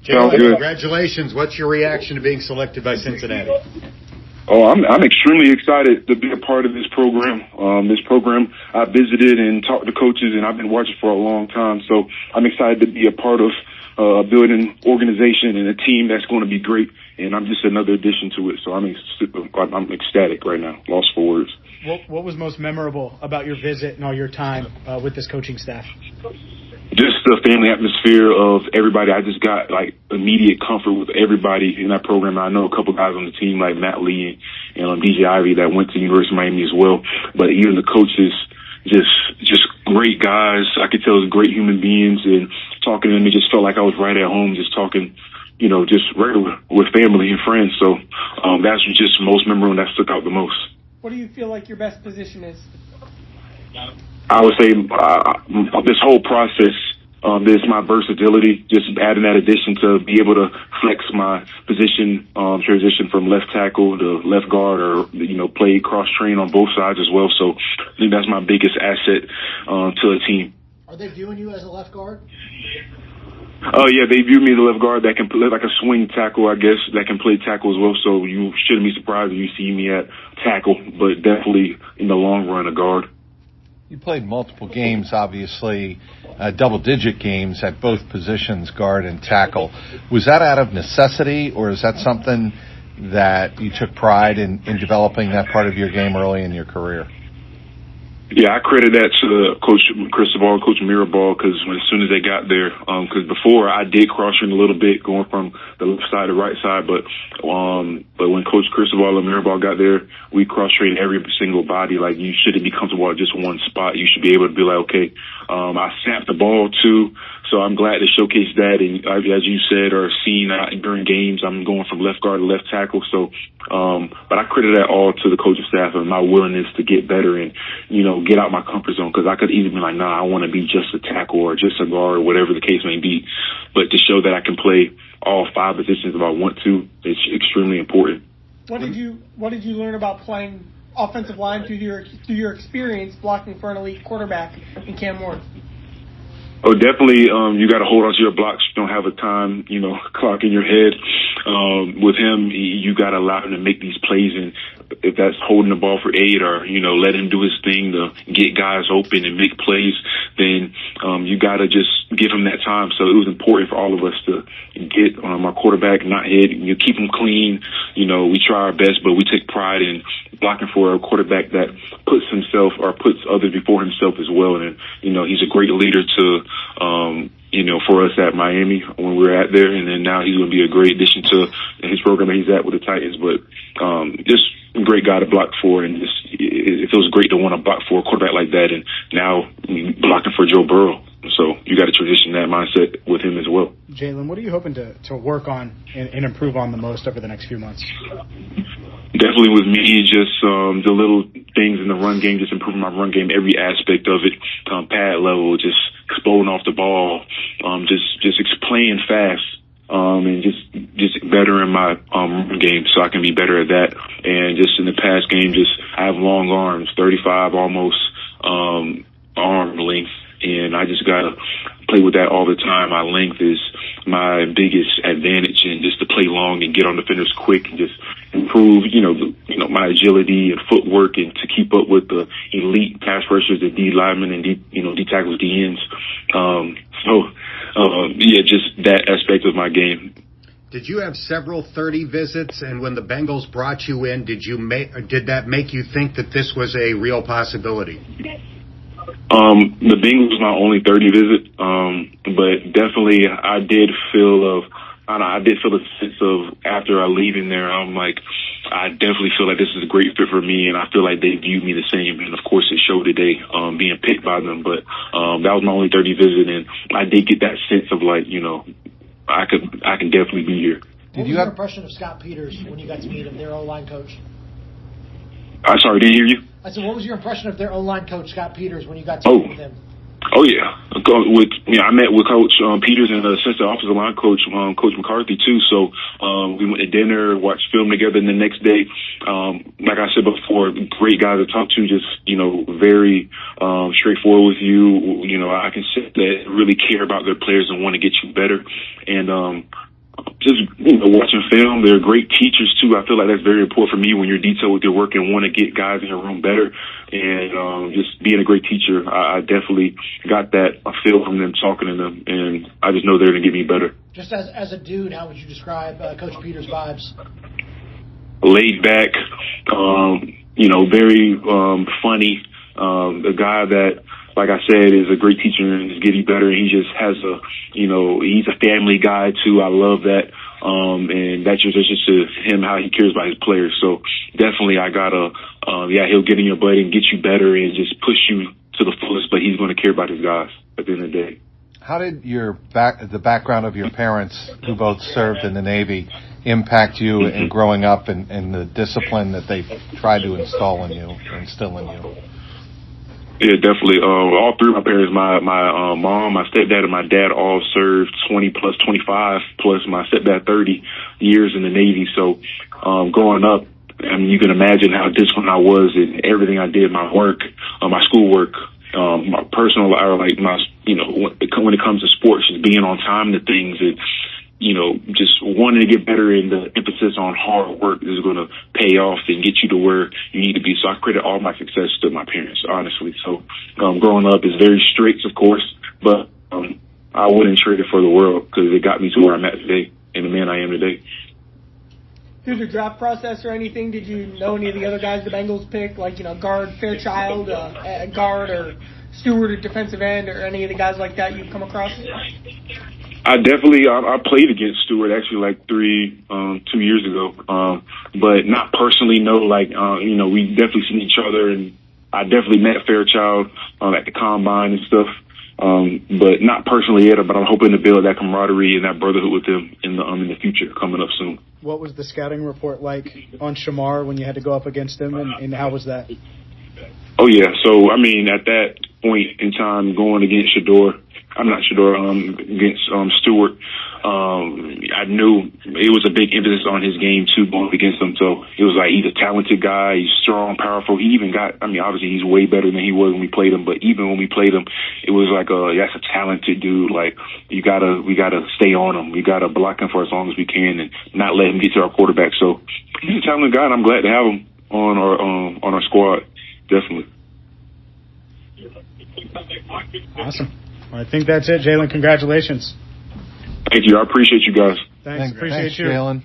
Sounds Jalen, good. congratulations. What's your reaction to being selected by Cincinnati? Oh, I'm extremely excited to be a part of this program. This program I visited and talked to coaches, and I've been watching for a long time. So I'm excited to be a part of a building organization and a team that's going to be great. And I'm just another addition to it. So I'm ecstatic right now, lost for words. What was most memorable about your visit and all your time with this coaching staff? Just the family atmosphere of everybody. I just got like immediate comfort with everybody in that program. I know a couple guys on the team like Matt Lee and DJ Ivy that went to the University of Miami as well. But even the coaches, just great guys. I could tell they're great human beings, and talking to them, it just felt like I was right at home, just talking, just regular with family and friends. So that's just most memorable, and that stuck out the most. What do you feel like your best position is? I would say this whole process, this my versatility, just adding that addition to be able to flex my position, transition from left tackle to left guard, or play cross train on both sides as well. So I think that's my biggest asset to a team. Are they viewing you as a left guard? Oh yeah, they view me as a left guard that can play like a swing tackle, I guess, that can play tackle as well. So you shouldn't be surprised if you see me at tackle, but definitely in the long run a guard. You played multiple games, obviously, double-digit games at both positions, guard and tackle. Was that out of necessity, or is that something that you took pride in developing that part of your game early in your career? Yeah, I credit that to Coach Cristobal, Coach Mirabal, because as soon as they got there, because before I did cross train a little bit, going from the left side to right side, but when Coach Cristobal and Mirabal got there, we cross trained every single body. Like, you shouldn't be comfortable at just one spot. You should be able to be like, okay, I snapped the ball too. So I'm glad to showcase that. And as you said, or seen during games, I'm going from left guard to left tackle. So, but I credit that all to the coaching staff and my willingness to get better and, get out my comfort zone. Cause I could easily be like, nah, I want to be just a tackle or just a guard or whatever the case may be. But to show that I can play all 5 positions if I want to, it's extremely important. What did you learn about playing offensive line through your experience blocking for an elite quarterback in Cam Ward? Oh, definitely. You got to hold on to your blocks. You don't have a time, clock in your head. With him, you got to allow him to make these plays, and if that's holding the ball for 8 or let him do his thing to get guys open and make plays, then you got to just give him that time. So it was important for all of us to get our quarterback not hit. You keep him clean. We try our best, but we take pride in blocking for a quarterback that puts himself or puts others before himself as well. And he's a great leader to for us at Miami when we were at there, and then now he's going to be a great addition to his program that he's at with the Titans. But just a great guy to block for, and it feels great to want to block for a quarterback like that, and now blocking for Joe Burrow. So you got to transition that mindset with him as well. Jalen, what are you hoping to work on and improve on the most over the next few months? Definitely with me, just the little things in the run game, just improving my run game, every aspect of it, pad level, just exploding off the ball, just playing fast, and just better in my run game so I can be better at that. And just in the pass game, I have long arms, 35 almost arm length, and I just got to play with that all the time. My length is my biggest advantage, and just to play long and get on defenders quick and just improve, my agility and footwork, and to keep up with the elite pass rushers, the D linemen and D tackles, D ends. Just that aspect of my game. Did you have several 30 visits, and when the Bengals brought you in, did that make you think that this was a real possibility? The Bengals was my only 30 visit, but definitely I did feel a sense of after I leaving there, I'm like, I definitely feel like this is a great fit for me, and I feel like they view me the same. And of course, it showed today, being picked by them. But that was my only 30 visit, and I did get that sense of like, I can definitely be here. What was your impression of Scott Peters when you got to meet him, their O-line coach? I'm sorry, didn't hear you. I said, what was your impression of their O-line coach, Scott Peters, when you got to meet with him? Oh yeah, I met with Coach Peters and the assistant offensive line coach, Coach McCarthy too. So we went to dinner, watched film together, and the next day, like I said before, great guys to talk to. Just very straightforward with you. I can say that really care about their players and want to get you better. And just, watching film. They're great teachers too. I feel like that's very important for me when you're detailed with your work and want to get guys in your room better. And just being a great teacher, I definitely got that feel from them, talking to them, and I just know they're going to get me better. Just as a dude, how would you describe Coach Peters' vibes? Laid back, very funny. A guy that, like I said, is a great teacher and is getting better. And he just has he's a family guy too. I love that. And that's just to him, how he cares about his players. So definitely I gotta, he'll get in your butt and get you better and just push you to the fullest, but he's going to care about his guys at the end of the day. How did the background of your parents, who both served in the Navy, impact you in growing up and the discipline that they tried to instill in you? Yeah, definitely. All three of my parents, my mom, my stepdad, and my dad all served 20 plus 25 plus my stepdad 30 years in the Navy. So growing up, I mean, you can imagine how disciplined I was in everything I did, my work, my schoolwork, my personal, when it comes to sports, just being on time to things and, just wanting to get better, and the emphasis on hard work is going to pay off and get you to where you need to be. So I credit all my success to my parents, honestly. So growing up is very strict, of course, but I wouldn't trade it for the world because it got me to where I'm at today and the man I am today. Through the draft process or anything, did you know any of the other guys the Bengals picked, like, guard Fairchild, guard or Stewart at defensive end, or any of the guys like that you've come across? I played against Stewart actually like 2 years ago, but not personally. No, we definitely seen each other, and I definitely met Fairchild at the combine and stuff, but not personally yet. But I'm hoping to build that camaraderie and that brotherhood with him in the future coming up soon. What was the scouting report like on Shamar when you had to go up against him, and how was that? Oh yeah, so I mean at that point in time going against against Stewart, I knew it was a big emphasis on his game too, going against him. So it was like, he's a talented guy, he's strong, powerful. He even obviously he's way better than he was when we played him, but even when we played him, it was like, that's a talented dude. Like, we gotta stay on him. We gotta block him for as long as we can and not let him get to our quarterback. So he's a talented guy, and I'm glad to have him on our squad. Definitely. Awesome. I think that's it, Jalen. Congratulations. Thank you. I appreciate you guys. Thanks. Appreciate you. Jalen.